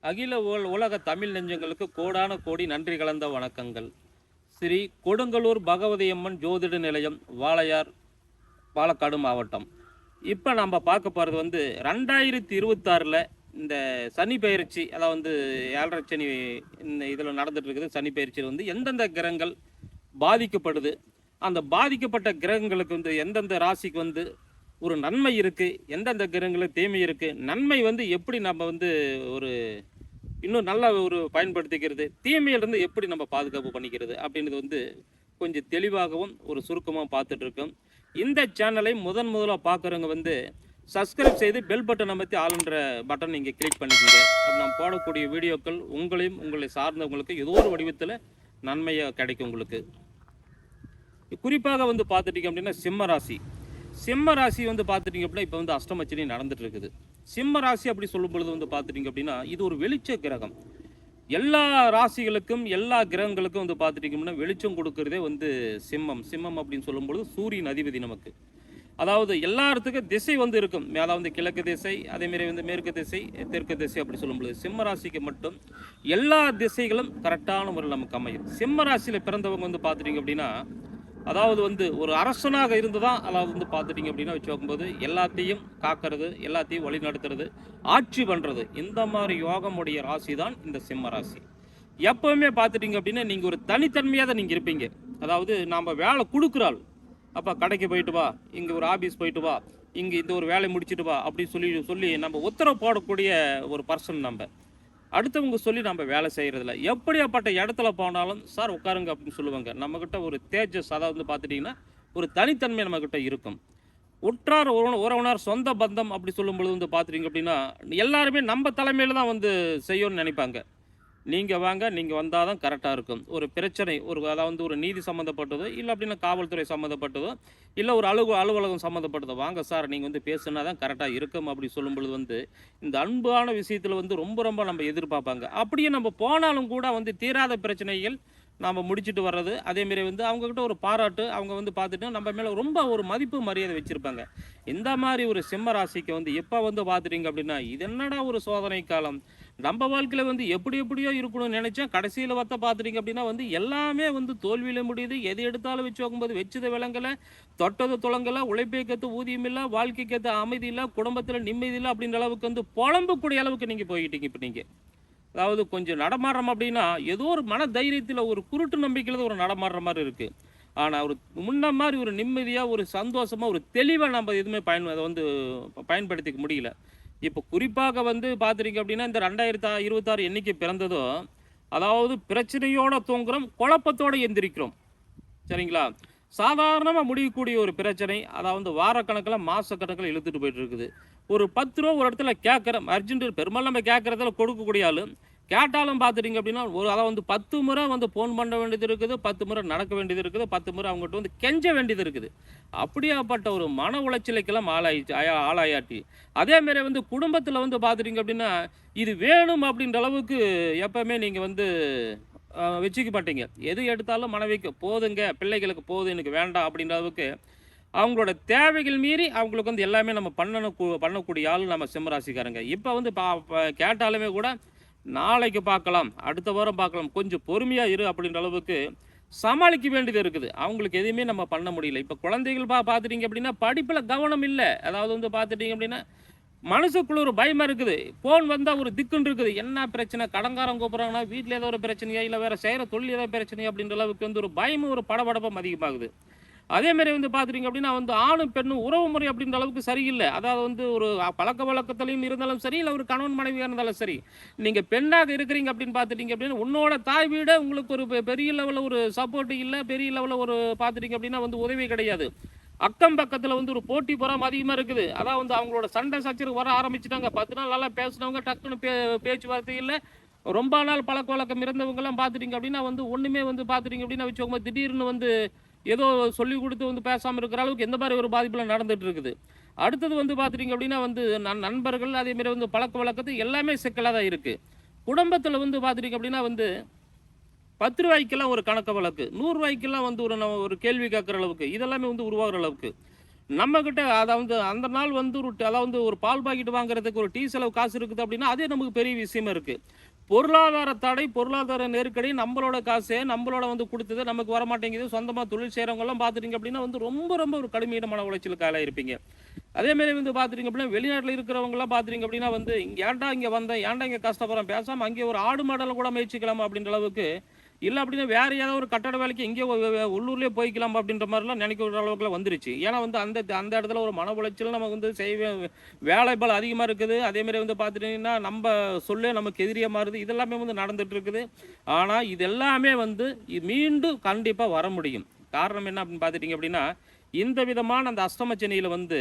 அகில உலக தமிழ் நெஞ்சங்களுக்கு கோடான கோடி நன்றி கலந்த வணக்கங்கள். ஸ்ரீ கொடுங்கலூர் பகவதி அம்மன் ஜோதிட நிலையம், வாளையார், பாலக்காடு மாவட்டம். இப்போ நம்ம பார்க்க போகிறது 2026 இந்த சனி பயிற்சி, அதாவது 7.5 சனி இந்த இதில் நடந்துட்டு இருக்குது. சனி பயிற்சியில் எந்தெந்த கிரகங்கள் பாதிக்கப்படுது, அந்த பாதிக்கப்பட்ட கிரகங்களுக்கு எந்தெந்த ராசிக்கு ஒரு நன்மை இருக்குது, எந்தெந்த கிரகங்களுக்கு தீமை இருக்குது, நன்மை எப்படி நம்ம ஒரு இன்னும் நல்லா ஒரு பயன்படுத்திக்கிறது, தீமையிலிருந்து எப்படி நம்ம பாதுகாப்பு பண்ணிக்கிறது அப்படின்றது கொஞ்சம் தெளிவாகவும் ஒரு சுருக்கமாக பார்த்துட்டு இருக்கோம். இந்த சேனலை முதலாக பார்க்குறவங்க சப்ஸ்கிரைப் செய்து பெல் பட்டன் அமைத்து ஆளுன்ற பட்டன் நீங்கள் கிளிக் பண்ணிக்கோங்க. அப்போ நான் போடக்கூடிய வீடியோக்கள் உங்களையும் உங்களை சார்ந்தவங்களுக்கு ஏதோ ஒரு வடிவத்தில் நன்மையாக கிடைக்கும். உங்களுக்கு குறிப்பாக பார்த்துட்டிங்க அப்படின்னா சிம்ம ராசி பார்த்துட்டிங்க அப்படின்னா இப்போ அஷ்டமச்சனி நடந்துட்டு இருக்குது. சிம்ம ராசி அப்படி சொல்லும் பொழுது பார்த்துட்டிங்க அப்படின்னா இது ஒரு வெளிச்ச கிரகம். எல்லா ராசிகளுக்கும் எல்லா கிரகங்களுக்கும் பார்த்துட்டிங்க அப்படின்னா வெளிச்சம் கொடுக்கறதே சிம்மம் அப்படின்னு சொல்லும் பொழுது சூரியன் அதிபதி நமக்கு. அதாவது எல்லாத்துக்கும் திசை இருக்கும். அதாவது கிழக்கு திசை, அதேமாரி மேற்கு திசை, தெற்கு திசை அப்படி சொல்லும் பொழுது சிம்ம ராசிக்கு மட்டும் எல்லா திசைகளும் கரெக்டான முறையில் நமக்கு அமையும். சிம்ம ராசியில் பிறந்தவங்க பார்த்துட்டிங்க அப்படின்னா அதாவது ஒரு அரசனாக இருந்து தான், அதாவது பார்த்துட்டிங்க அப்படின்னா வச்சுக்கும்போது எல்லாத்தையும் காக்கிறது, எல்லாத்தையும் வழி நடத்துறது, ஆட்சி பண்ணுறது, இந்த மாதிரி யோகமுடைய ராசி தான் இந்த சிம்ம ராசி. எப்போவுமே பார்த்துட்டிங்க அப்படின்னா நீங்கள் ஒரு தனித்தன்மையாக தான் நீங்கள் இருப்பீங்க. அதாவது நாம் வேலை கொடுக்குறாள், அப்போ கடைக்கு போயிட்டு வா, இங்கே ஒரு ஆஃபீஸ் போயிட்டு வா, இங்கே இந்த ஒரு வேலை முடிச்சுட்டு வா அப்படின்னு சொல்லி நம்ம உத்தரவு போடக்கூடிய ஒரு பர்சன். நம்ம அடுத்தவங்க சொல்லி நம்ம வேலை செய்கிறதில்ல. எப்படியாப்பட்ட இடத்துல போனாலும் சார் உட்காருங்க அப்படின்னு சொல்லுவாங்க. நம்மக்கிட்ட ஒரு தேஜஸ், அதாவது பார்த்துட்டிங்கன்னா ஒரு தனித்தன்மை நம்மக்கிட்ட இருக்கும். உற்றார் உறவினர் சொந்த பந்தம் அப்படி சொல்லும் பொழுது பார்த்துட்டிங்க அப்படின்னா எல்லாருமே நம்ம தலைமையில் தான் செய்யணும்னு நினைப்பாங்க. நீங்கள் வாங்க, நீங்கள் வந்தால் தான் கரெக்டாக இருக்கும். ஒரு பிரச்சனை, அதாவது ஒரு நீதி சம்மந்தப்பட்டதோ, இல்லை அப்படின்னா காவல்துறை சம்மந்தப்பட்டதோ, இல்லை ஒரு அலுவலகம் சம்மந்தப்பட்டதோ, வாங்க சார் நீங்கள் பேசுனா தான் கரெக்டாக இருக்கும் அப்படி சொல்லும் பொழுது இந்த அன்பான விஷயத்தில் ரொம்ப நம்ம எதிர்பார்ப்பாங்க. அப்படியே நம்ம போனாலும் கூட தீராத பிரச்சனைகள் நாம் முடிச்சுட்டு வர்றது, அதேமாரி அவங்கக்கிட்ட ஒரு பாராட்டு, அவங்க பார்த்துட்டு நம்ம மேலே ரொம்ப ஒரு மதிப்பு மரியாதை வச்சுருப்பாங்க. இந்த மாதிரி ஒரு சிம்ம ராசிக்கு எப்போ பார்த்துட்டிங்க அப்படின்னா இது என்னடா ஒரு சோதனை காலம், நம்ம வாழ்க்கையில் எப்படியோ இருக்கணும்னு நினச்சேன், கடைசியில் பார்த்துட்டிங்க அப்படின்னா எல்லாமே தோல்வியில் முடியுது. எது எடுத்தாலும் வச்சு வைக்கும்போது வச்சது விலங்கலை, தொட்டது துளங்கலை, உழைப்பேக்கத்து ஊதியம் இல்லை, வாழ்க்கைக்கேற்ற அமைதி இல்லை, குடும்பத்தில் நிம்மதி இல்லை அப்படின்ற அளவுக்கு புலம்பக்கூடிய அளவுக்கு நீங்கள் போய்கிட்டீங்க. இப்போ நீங்கள் அதாவது கொஞ்சம் நடமாடுறோம் அப்படின்னா ஏதோ ஒரு மன தைரியத்தில் ஒரு குருட்டு நம்பிக்கையில் ஒரு நடமாடுற மாதிரி இருக்குது. ஆனால் ஒரு முன்ன மாதிரி ஒரு நிம்மதியாக, ஒரு சந்தோஷமாக, ஒரு தெளிவாக நம்ம எதுவுமே பயன்படுத்திக்க முடியல. இப்போ குறிப்பாக பார்த்துட்டிங்க அப்படின்னா இந்த 2026 என்னைக்கு பிறந்ததோ, அதாவது பிரச்சனையோடு தூங்குறோம், குழப்பத்தோடு எந்திரிக்கிறோம். சரிங்களா? சாதாரணமாக முடியக்கூடிய ஒரு பிரச்சனை, அதாவது வாரக்கணக்கில் மாதக்கணக்கில் இழுத்துட்டு போயிட்டு இருக்குது. ஒரு 10 ரூபா ஒரு இடத்துல கேட்குறோம், அர்ஜென்ட்டு, பெரும்பாலும் நம்ம கேட்குறதுல கொடுக்கக்கூடிய ஆள். கேட்டாலும் பார்த்துட்டிங்க அப்படின்னா அதாவது 10 முறை ஃபோன் பண்ண வேண்டியது இருக்குது, 10 முறை நடக்க வேண்டியது இருக்குது, 10 முறை அவங்ககிட்ட கெஞ்ச வேண்டியது இருக்குது. அப்படியாப்பட்ட ஒரு மன உளைச்சலுக்கெல்லாம் ஆளாயாட்டி, அதேமாரி குடும்பத்தில் பார்த்துட்டிங்க அப்படின்னா இது வேணும் அப்படின்ற அளவுக்கு எப்போவுமே நீங்கள் வச்சுக்க மாட்டீங்க. எது எடுத்தாலும் மனைவிக்கு போதுங்க, பிள்ளைகளுக்கு போதும், எனக்கு வேண்டாம் அப்படின்ற அளவுக்கு அவங்களோட தேவைகள் மீறி அவங்களுக்கு எல்லாமே நம்ம பண்ணக்கூடிய ஆள் நம்ம சிம்மராசிக்காரங்க. இப்போ கேட்டாலுமே கூட நாளைக்கு பார்க்கலாம், அடுத்த வாரம் பார்க்கலாம், கொஞ்சம் பொறுமையாக இரு அப்படின்ற அளவுக்கு சமாளிக்க வேண்டியது இருக்குது. அவங்களுக்கு எதுவுமே நம்ம பண்ண முடியல. இப்போ குழந்தைகள் பார்த்துட்டிங்க அப்படின்னா படிப்பில் கவனம் இல்லை. அதாவது பார்த்துட்டிங்க அப்படின்னா மனசுக்குள்ள ஒரு பயமாக இருக்குது. ஃபோன் வந்தால் ஒரு திக்குன்னு இருக்குது. என்ன பிரச்சனை, கடங்காரம் கூப்பிட்றாங்கன்னா வீட்டில் ஏதோ ஒரு பிரச்சனையா, இல்லை வேறு செய்கிற தொழில் ஏதோ பிரச்சனையா அப்படின்ற அளவுக்கு ஒரு பயமும் ஒரு படபடப்பும் அதிகமாகுது. அதேமாரி பார்த்துட்டிங்க அப்படின்னா ஆணும் பெண்ணும் உறவு முறை அப்படின்ற அளவுக்கு சரியில்லை. அதாவது ஒரு பழக்க வழக்கத்திலையும் இருந்தாலும் சரி, இல்லை ஒரு கணவன் மனைவியாக இருந்தாலும் சரி, நீங்கள் பெண்ணாக இருக்கிறீங்க அப்படின்னு பார்த்துட்டிங்க அப்படின்னா உன்னோட தாய் வீட உங்களுக்கு ஒரு பெரிய லெவலில் ஒரு சப்போர்ட் இல்லை, பெரிய லெவலில் ஒரு பார்த்துட்டிங்க அப்படின்னா உதவி கிடையாது. அக்கம் பக்கத்தில் ஒரு போட்டி பொறாம அதிகமாக இருக்குது. அதான் அவங்களோட சண்டை சச்சரவு வர ஆரம்பிச்சுட்டாங்க. 10 நாள் நல்லா பேசினவங்க டக்குன்னு பேச்சுவார்த்தை இல்லை. ரொம்ப நாள் பழக்க வழக்கம் இருந்தவங்கெல்லாம் பார்த்துட்டிங்க அப்படின்னா ஒன்றுமே பார்த்துட்டிங்க அப்படின்னா வச்சுக்கோங்க, திடீர்னு ஏதோ சொல்லி கொடுத்து பேசாமல் இருக்கிற அளவுக்கு எந்த மாதிரி ஒரு பாதிப்பில் நடந்துகிட்டு இருக்குது. அடுத்தது பார்த்துட்டிங்க அப்படின்னா நண்பர்கள், அதேமாரி பழக்க வழக்கத்து எல்லாமே சிக்கலாக தான் இருக்குது. குடும்பத்தில் பார்த்துட்டிங்க அப்படின்னா 10 ரூபாய்க்கெல்லாம் ஒரு கணக்கு வழக்கு, 100 ரூபாய்க்கெல்லாம் ஒரு கேள்வி கேட்குற அளவுக்கு இதெல்லாமே உருவாகிற அளவுக்கு நம்மக்கிட்ட அதாவது அந்த நாள் வந்து அதாவது ஒரு பால் பாக்கெட் வாங்குறதுக்கு ஒரு டீ செலவு காசு இருக்குது அப்படின்னா அதே நமக்கு பெரிய விஷயமா இருக்குது. பொருளாதார தடை, பொருளாதார நெருக்கடி, நம்மளோட காசே நம்மளோட வந்து கொடுத்தது நமக்கு வரமாட்டேங்குது. சொந்தமாக தொழில் செய்கிறவங்கலாம் பார்த்துட்டிங்க அப்படின்னா வந்து ரொம்ப ரொம்ப ஒரு கடுமையான உளைச்சலுக்கு ஆளாயிருப்பீங்க. அதேமாரி வந்து பார்த்துட்டிங்க அப்படின்னா வெளிநாட்டில் இருக்கிறவங்கலாம் பார்த்துட்டிங்க அப்படின்னா வந்து ஏன்டா இங்கே வந்தேன், ஏன்டா இங்கே கஷ்டப்படுறேன், பேசாமல் அங்கே ஒரு ஆடு மாடலை கூட மேய்ச்சிக்கலாமா அப்படின்ற அளவுக்கு, இல்லை அப்படின்னா வேறு ஏதாவது ஒரு கட்டட வேலைக்கு எங்கேயோ உள்ளூர்லேயே போய்க்கலாம் அப்படின்ற மாதிரிலாம் நினைக்கிற அளவுக்குலாம் வந்துருச்சு. ஏன்னா வந்து அந்த அந்த இடத்துல ஒரு மன உளைச்சல் நமக்கு வந்து வேலை பலம் அதிகமாக இருக்குது. அதேமாரி வந்து பார்த்துட்டிங்கன்னா நம்ம சொல்லே நமக்கு எதிரியாக மாறுது. இதெல்லாமே வந்து நடந்துட்டு இருக்குது. ஆனால் இது எல்லாமே வந்து மீண்டும் கண்டிப்பாக வர முடியும். காரணம் என்ன அப்படின்னு பார்த்துட்டிங்க அப்படின்னா, இந்த விதமான அந்த அஷ்டமச்சனியில் வந்து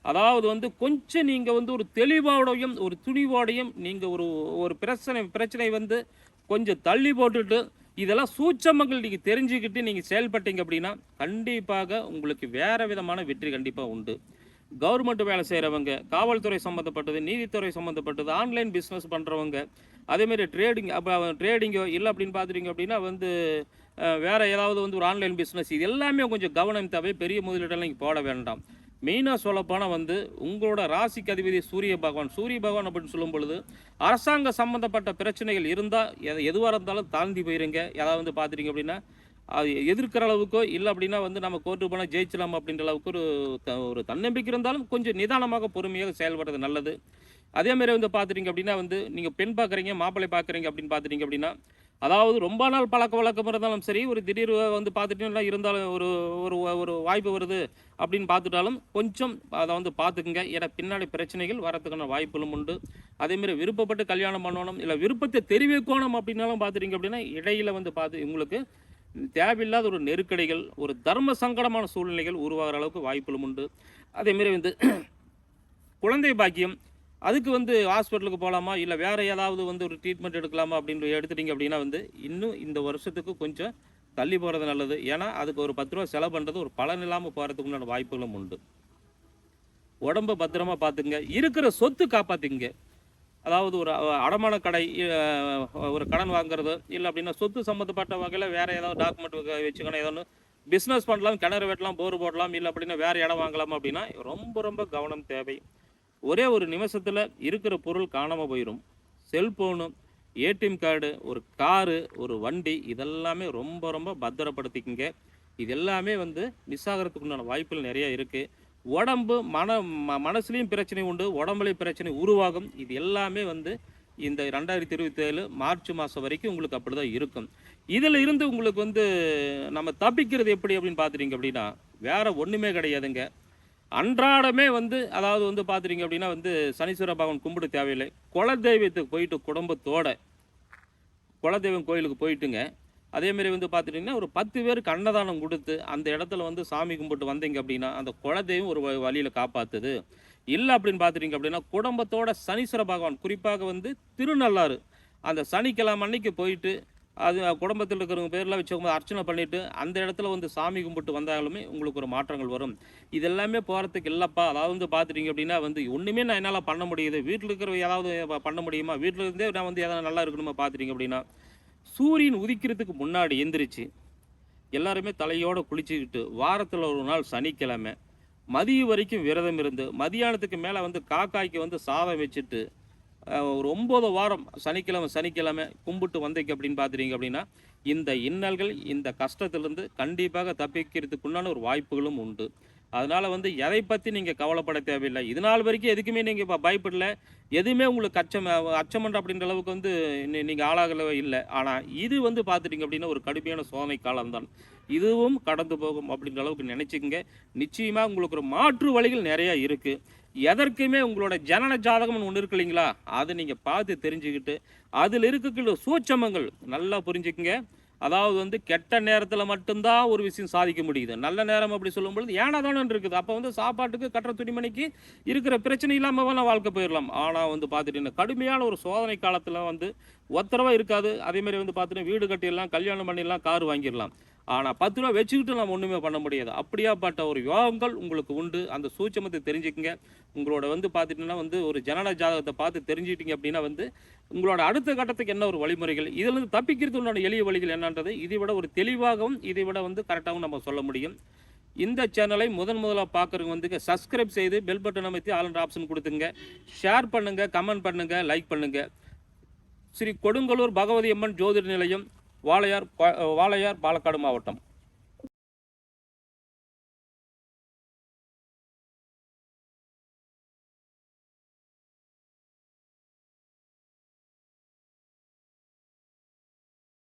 அதாவது வந்து கொஞ்சம் நீங்கள் வந்து ஒரு தெளிவோடையும் ஒரு துணிவோடையும் நீங்கள் ஒரு ஒரு பிரச்சனை வந்து கொஞ்சம் தள்ளி போட்டுட்டு இதெல்லாம் சூட்சமங்கள் நீங்கள் தெரிஞ்சுக்கிட்டு நீங்கள் செயல்பட்டீங்க அப்படின்னா கண்டிப்பாக உங்களுக்கு வேறு விதமான வெற்றி கண்டிப்பாக உண்டு. கவர்மெண்ட் வேலை செய்கிறவங்க, காவல்துறை சம்மந்தப்பட்டது, நீதித்துறை சம்மந்தப்பட்டது, ஆன்லைன் பிஸ்னஸ் பண்ணுறவங்க, அதேமாரி ட்ரேடிங்கோ இல்லை அப்படின்னு பார்த்துட்டிங்க அப்படின்னா வந்து வேறு ஏதாவது வந்து ஒரு ஆன்லைன் பிஸ்னஸ், இது எல்லாமே கொஞ்சம் கவனம் தேவை. பெரிய முதலீடெல்லாம் நீங்கள் போட வேண்டாம். மெயினாக சொல்லப்போனால் வந்து உங்களோட ராசிக்கு அதிபதி சூரிய பகவான் அப்படின்னு சொல்லும் பொழுது அரசாங்க சம்மந்தப்பட்ட பிரச்சனைகள் இருந்தால் எதுவாக இருந்தாலும் தாண்டி போயிருங்க. ஏதாவது வந்து பார்த்துட்டிங்க அப்படின்னா அது எதிர்க்கிற அளவுக்கோ இல்லை அப்படின்னா வந்து நம்ம கோர்ட்டு போனால் ஜெயிச்சலாம் அப்படின்ற அளவுக்கு ஒரு தன்னம்பிக்கை இருந்தாலும் கொஞ்சம் நிதானமாக பொறுமையாக செயல்படுறது நல்லது. அதேமாரி வந்து பார்த்துட்டிங்க அப்படின்னா வந்து நீங்கள் பெண் பார்க்குறீங்க, மாப்பிள்ளை பார்க்குறீங்க அப்படின்னு பார்த்துட்டிங்க அப்படின்னா அதாவது ரொம்ப நாள் பழக்க வழக்கம் இருந்தாலும் சரி, ஒரு திடீர் வந்து பார்த்துட்டிங்கன்னா இருந்தாலும் ஒரு ஒரு ஒரு வாய்ப்பு வருது அப்படின்னு பார்த்துட்டாலும் கொஞ்சம் அதை வந்து பார்த்துக்குங்க. ஏன்னா பின்னாடி பிரச்சனைகள் வரத்துக்கான வாய்ப்புகளும் உண்டு. அதேமாரி விருப்பப்பட்டு கல்யாணம் பண்ணணும், இல்லை விருப்பத்தை தெரிவிக்கணும் அப்படின்னாலும் பார்த்துட்டிங்க அப்படின்னா இடையில் வந்து பார்த்து உங்களுக்கு தேவையில்லாத ஒரு நெருக்கடிகள், ஒரு தர்ம சங்கடமான சூழ்நிலைகள் உருவாகிற அளவுக்கு வாய்ப்புகளும் உண்டு. அதேமாரி வந்து குழந்தை பாக்கியம், அதுக்கு வந்து ஹாஸ்பிட்டலுக்கு போகலாமா, இல்லை வேறு ஏதாவது வந்து ஒரு ட்ரீட்மெண்ட் எடுக்கலாமா அப்படின்னு எடுத்துட்டிங்க அப்படின்னா வந்து இன்னும் இந்த வருஷத்துக்கு கொஞ்சம் தள்ளி போகிறது நல்லது. ஏன்னா அதுக்கு ஒரு 10 ரூபா செலவு பண்ணுறது ஒரு பலன் இல்லாமல் போகிறதுக்கு உண்டான வாய்ப்புகளும் உண்டு. உடம்பை பத்திரமா பார்த்துங்க, இருக்கிற சொத்து காப்பாற்றிங்க. அதாவது ஒரு அடமான கடை, ஒரு கடன் வாங்குறது, இல்லை அப்படின்னா சொத்து சம்மந்தப்பட்ட வகையில் வேறு ஏதாவது டாக்குமெண்ட் வச்சுக்கணும், ஏதாவது பிஸ்னஸ் பண்ணலாம், கிணறு வெட்டலாம், போர் போடலாம், இல்லை அப்படின்னா வேறு இடம் வாங்கலாம் அப்படின்னா ரொம்ப ரொம்ப கவனம் தேவை. ஒரே ஒரு நிமிஷத்தில் இருக்கிற பொருள் காணாமல் போயிடும். செல்ஃபோனு, ஏடிஎம் கார்டு, ஒரு காரு, ஒரு வண்டி, இதெல்லாமே ரொம்ப ரொம்ப பத்திரப்படுத்திக்கிங்க. இது எல்லாமே வந்து மிஸ் ஆகிறதுக்கு உண்டான வாய்ப்புகள் நிறைய இருக்குது. உடம்பு மனசுலேயும் பிரச்சனை உண்டு, உடம்புலையும் பிரச்சனை உருவாகும். இது எல்லாமே வந்து இந்த 2027 மார்ச் மாதம் வரைக்கும் உங்களுக்கு அப்படி தான் இருக்கும். இதில் இருந்து உங்களுக்கு வந்து நம்ம தப்பிக்கிறது எப்படி அப்படின்னு பார்த்துட்டிங்க அப்படின்னா வேறு ஒன்றுமே கிடையாதுங்க. அன்றாடமே வந்து அதாவது வந்து பார்த்துட்டிங்க அப்படின்னா வந்து சனீஸ்வர பகவான் கும்பிட தேவையில்லை. குலதெய்வத்துக்கு போயிட்டு குடும்பத்தோட குலதெய்வம் கோயிலுக்கு போயிட்டுங்க. அதேமாரி வந்து பார்த்துட்டிங்கன்னா ஒரு 10 பேருக்கு அன்னதானம் கொடுத்து அந்த இடத்துல வந்து சாமி கும்பிட்டு வந்தீங்க அப்படின்னா அந்த குலதெய்வம் ஒரு வழியில் காப்பாற்றுது. இல்லை அப்படின்னு பார்த்துட்டிங்க அப்படின்னா குடும்பத்தோட சனீஸ்வர பகவான் குறிப்பாக வந்து திருநள்ளாறு அந்த சனிக்கிழமை அன்னைக்கு போயிட்டு அது குடும்பத்தில் இருக்கிறவங்க பேர்லாம் வச்சுக்கும்போது அர்ச்சனை பண்ணிவிட்டு அந்த இடத்துல வந்து சாமி கும்பிட்டு வந்தாலுமே உங்களுக்கு ஒரு மாற்றங்கள் வரும். இதெல்லாமே போகிறதுக்கு இல்லைப்பா, அதாவது வந்து பார்த்துட்டிங்க அப்படின்னா வந்து ஒன்றுமே நான் என்னால் பண்ண முடியுது, வீட்டில் இருக்கிற ஏதாவது பண்ண முடியுமா, வீட்டில் இருந்தே நான் வந்து எதாவது நல்லா இருக்கணுமா பார்த்துட்டிங்க அப்படின்னா சூரியன் உதிக்கிறதுக்கு முன்னாடி எந்திரிச்சு எல்லாருமே தலையோடு குளிச்சுக்கிட்டு வாரத்தில் ஒரு நாள் சனிக்கிழமை மதியம் வரைக்கும் விரதம் இருந்து மதியானத்துக்கு மேலே வந்து காக்காய்க்கு வந்து சாதம் வச்சுட்டு ஒரு 9 வாரம் சனிக்கிழமை கும்பிட்டு வந்தீங்க அப்படின்னு பார்த்துட்டீங்க அப்படின்னா இந்த இன்னல்கள் இந்த கஷ்டத்திலிருந்து கண்டிப்பாக தப்பிக்கிறதுக்குண்டான ஒரு வாய்ப்புகளும் உண்டு. அதனால் வந்து எதை பற்றி நீங்கள் கவலைப்பட தேவையில்லை. இது நாள் வரைக்கும் எதுக்குமே நீங்கள் இப்போ பயப்படல, எதுவுமே உங்களுக்கு அச்சமன்ற அப்படின்ற அளவுக்கு வந்து நீங்கள் ஆளாகவே இல்லை. ஆனால் இது வந்து பார்த்துட்டிங்க அப்படின்னா ஒரு கடுமையான சோதனை காலம்தான். இதுவும் கடந்து போகும் அப்படின்ற அளவுக்கு நினச்சிக்கங்க. நிச்சயமாக உங்களுக்கு ஒரு மாற்று வழிகள் நிறையா இருக்குது. எதற்குமே உங்களோட ஜனன ஜாதகம்னு ஒன்று இருக்கு இல்லைங்களா, அதை நீங்கள் பார்த்து தெரிஞ்சுக்கிட்டு அதில் இருக்கக்கூடிய சூட்சமங்கள் நல்லா புரிஞ்சுக்குங்க. அதாவது வந்து கெட்ட நேரத்தில் மட்டும்தான் ஒரு விஷயம் சாதிக்க முடியுது. நல்ல நேரம் அப்படி சொல்லும்பொழுது ஏனாதானு இருக்குது. அப்போ வந்து சாப்பாட்டுக்கு கட்டுற துணிமணிக்கு இருக்கிற பிரச்சனை இல்லாமல் வேணால் வாழ்க்கை போயிடலாம். ஆனால் வந்து பார்த்துட்டீங்கன்னா கடுமையான ஒரு சோதனை காலத்தில் வந்து ஒத்தரவாக இருக்காது. அதேமாதிரி வந்து பார்த்துட்டு வீடு கட்டிடலாம், கல்யாணம் பண்ணிடலாம், கார் வாங்கிடலாம். ஆனால் 10 ரூபா வச்சுக்கிட்டு நம்ம ஒன்றுமே பண்ண முடியாது. அப்படியாப்பட்ட ஒரு யோகங்கள் உங்களுக்கு உண்டு. அந்த சூட்சமத்தை தெரிஞ்சுக்கங்க. உங்களோட வந்து பார்த்துட்டிங்கன்னா வந்து ஒரு ஜனன ஜாதகத்தை பார்த்து தெரிஞ்சுக்கிட்டீங்க அப்படின்னா வந்து உங்களோட அடுத்த கட்டத்துக்கு என்ன ஒரு வழிமுறைகள், இதிலிருந்து தப்பிக்கிறது உண்டான எளிய வழிகள் என்னன்றது இதை விட ஒரு தெளிவாகவும் இதை விட வந்து கரெக்டாகவும் நம்ம சொல்ல முடியும். இந்த சேனலை முதலாக பார்க்குறவங்க வந்து சப்ஸ்கிரைப் செய்து பெல் பட்டன் அமைத்து ஆல் என்ற ஆப்ஷன் கொடுத்துங்க. ஷேர் பண்ணுங்கள், கமெண்ட் பண்ணுங்கள், லைக் பண்ணுங்கள். ஸ்ரீ கொடுங்கலூர் பகவதி அம்மன் ஜோதிட நிலையம், வாளையார், பாலக்காடு மாவட்டம்.